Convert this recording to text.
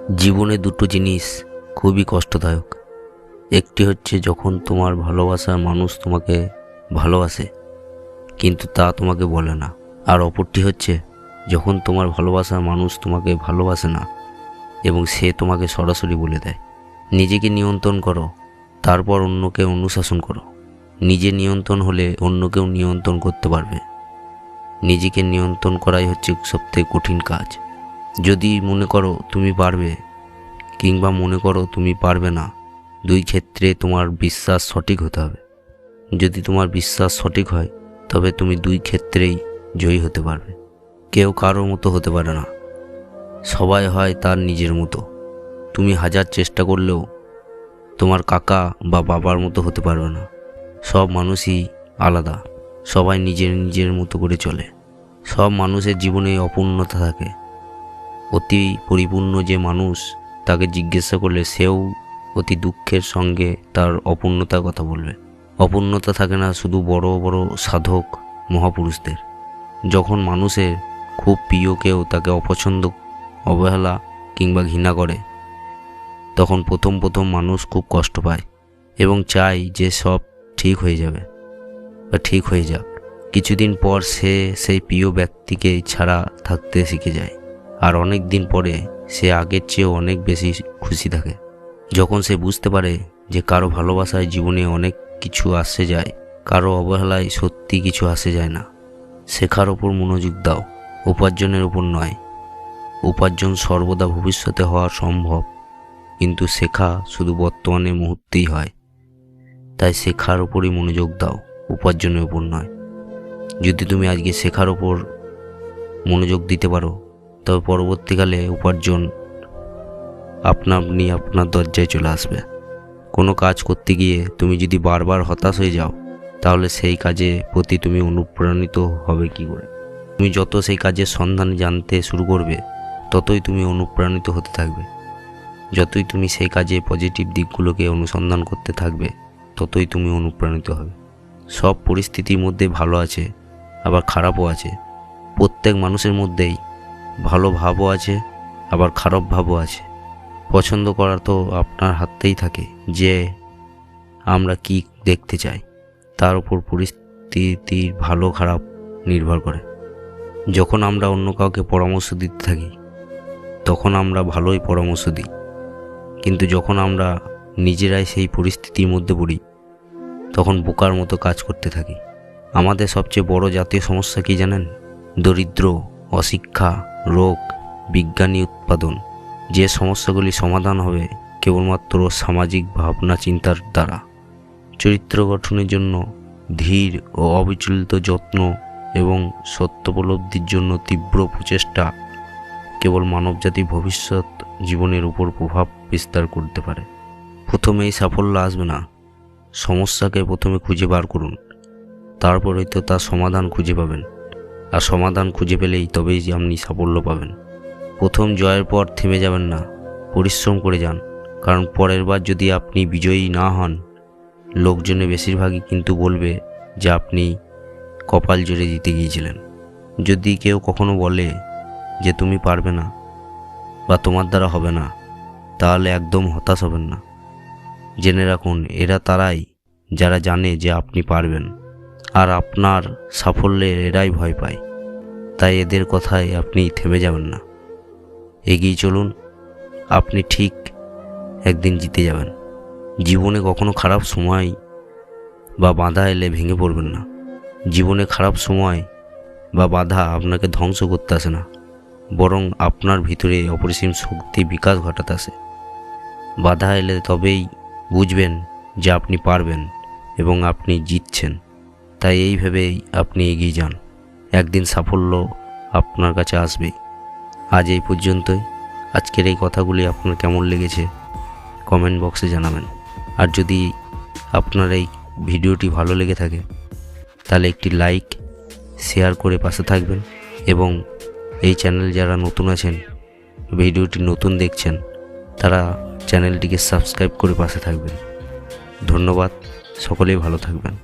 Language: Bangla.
জীবনে দুটো জিনিস খুবই কষ্টদায়ক। একটি হচ্ছে যখন তোমার ভালোবাসার মানুষ তোমাকে ভালোবাসে কিন্তু তা তোমাকে বলে না, আর অপরটি হচ্ছে যখন তোমার ভালোবাসার মানুষ তোমাকে ভালোবাসে না এবং সে তোমাকে সরাসরি বলে দেয়। নিজেকে নিয়ন্ত্রণ করো, তারপর অন্যকে অনুশাসন করো। নিজে নিয়ন্ত্রণ হলে অন্যকেও নিয়ন্ত্রণ করতে পারবে। নিজেকে নিয়ন্ত্রণ করাই হচ্ছে সবথেকে কঠিন কাজ। যদি মনে করো তুমি পারবে কিংবা মনে করো তুমি পারবে না, দুই ক্ষেত্রে তোমার বিশ্বাস সঠিক হতে হবে। যদি তোমার বিশ্বাস সঠিক হয় তবে তুমি দুই ক্ষেত্রেই জয়ী হতে পারবে। কেউ কারোর মতো হতে পারে না, সবাই হয় তার নিজের মতো। তুমি হাজার চেষ্টা করলেও তোমার কাকা বা বাবার মতো হতে পারবে না। সব মানুষই আলাদা, সবাই নিজের নিজের মতো করে চলে। সব মানুষের জীবনে অপূর্ণতা থাকে। অতি পরিপূর্ণ যে মানুষ, তাকে জিজ্ঞাসা করলে সেও অতি দুঃখের সঙ্গে তার অপূর্ণতার কথা বলবে। অপূর্ণতা থাকে না শুধু বড় বড় সাধক মহাপুরুষদের। যখন মানুষের খুব প্রিয় কেউ তাকে অপছন্দ, অবহেলা কিংবা ঘৃণা করে, তখন প্রথম মানুষ খুব কষ্ট পায় এবং চায় যে সব ঠিক হয়ে যাবে বা ঠিক হয়ে যাক। কিছুদিন পর সে সেই প্রিয় ব্যক্তিকে ছাড়া থাকতে শিখে যায়, আর অনেক দিন পরে সে আগের চেয়েও অনেক বেশি খুশি থাকে। যখন সে বুঝতে পারে যে কারো ভালোবাসায় জীবনে অনেক কিছু আসে যায়, কারো অবহেলায় সত্যি কিছু আসে যায় না। শেখার ওপর মনোযোগ দাও, উপার্জনের ওপর নয়। উপার্জন সর্বদা ভবিষ্যতে হওয়া সম্ভব, কিন্তু শেখা শুধু বর্তমানে মুহূর্তেই হয়। তাই শেখার ওপরই মনোযোগ দাও, উপার্জনের ওপর নয়। যদি তুমি আজকে শেখার ওপর মনোযোগ দিতে পারো, তবে পরবর্তীকালে উপার্জন আপনি আপনার দরজায় চলে আসবে। কোনো কাজ করতে গিয়ে তুমি যদি বারবার হতাশ হয়ে যাও, তাহলে সেই কাজে প্রতি তুমি অনুপ্রাণিত হবে কি করে? তুমি যত সেই কাজের সন্ধান জানতে শুরু করবে, ততই তুমি অনুপ্রাণিত হতে থাকবে। যতই তুমি সেই কাজে পজিটিভ দিকগুলোকে অনুসন্ধান করতে থাকবে, ততই তুমি অনুপ্রাণিত হবে। সব পরিস্থিতির মধ্যে ভালো আছে, আবার খারাপও আছে। প্রত্যেক মানুষের মধ্যেই ভালো ভাবও আছে, আবার খারাপ ভাবও আছে। পছন্দ করা তো আপনার হাতেই থাকে, যে আমরা কি দেখতে চাই তার উপর পরিস্থিতির ভালো খারাপ নির্ভর করে। যখন আমরা অন্য কাউকে পরামর্শ দিতে থাকি, তখন আমরা ভালোই পরামর্শ দিই, কিন্তু যখন আমরা নিজেরাই সেই পরিস্থিতির মধ্যে পড়ি, তখন বোকার মতো কাজ করতে থাকি। আমাদের সবচেয়ে বড় জাতীয় সমস্যা কি জানেন? দরিদ্র, অশিক্ষা, রোগ, বিজ্ঞানী উৎপাদন। যে সমস্যাগুলি সমাধান হবে কেবলমাত্র সামাজিক ভাবনা চিন্তার দ্বারা। চরিত্র গঠনের জন্য ধীর ও অবিচলিত যত্ন এবং সত্যোপলব্ধির জন্য তীব্র প্রচেষ্টা কেবল মানবজাতির ভবিষ্যৎ জীবনের উপর প্রভাব বিস্তার করতে পারে। প্রথমেই সাফল্য আসবে না। সমস্যাকে প্রথমে খুঁজে বার করুন, তারপরেই তো তার সমাধান খুঁজে পাবেন। আর সমাধান খুঁজে পেলেই তবেই আপনি সাফল্য পাবেন। প্রথম জয়ের পর থেমে যাবেন না, পরিশ্রম করে যান। কারণ পরের বার যদি আপনি বিজয়ী না হন, লোকজনে বেশিরভাগই কিন্তু বলবে যে আপনি কপাল জোরে জিতে গিয়েছিলেন। যদি কেউ কখনো বলে যে তুমি পারবে না বা তোমার দ্বারা হবে না, তাহলে একদম হতাশ হবেন না। জেনে রাখুন, এরা তারাই যারা জানে যে আপনি পারবেন, আর আপনার সাফল্যে এরাই ভয় পায়। তাই এদের কথায় আপনি থেমে যাবেন না, এগিয়ে চলুন। আপনি ঠিক একদিন জিতে যাবেন। জীবনে কখনো খারাপ সময় বা বাধা এলে ভেঙে পড়বেন না। জীবনে খারাপ সময় বা বাধা আপনাকে ধ্বংস করতে আসে না, বরং আপনার ভিতরে অপরিসীম শক্তি বিকাশ ঘটাতে আসে। বাধা এলে তবেই বুঝবেন যে আপনি পারবেন এবং আপনি জিতছেন। তাই এই ভেবেই আপনি এগিয়ে যান, একদিন সাফল্য আপনার কাছে আসবেই। আজ এই পর্যন্তই। আজকের এই কথাগুলি আপনার কেমন লেগেছে কমেন্ট বক্সে জানাবেন। আর যদি আপনার এই ভিডিওটি ভালো লেগে থাকে, তাহলে একটি লাইক, শেয়ার করে পাশে থাকবেন। এবং এই চ্যানেল যারা নতুন আছেন, ভিডিওটি নতুন দেখছেন, তারা চ্যানেলটিকে সাবস্ক্রাইব করে পাশে থাকবেন। ধন্যবাদ, সকলেই ভালো থাকবেন।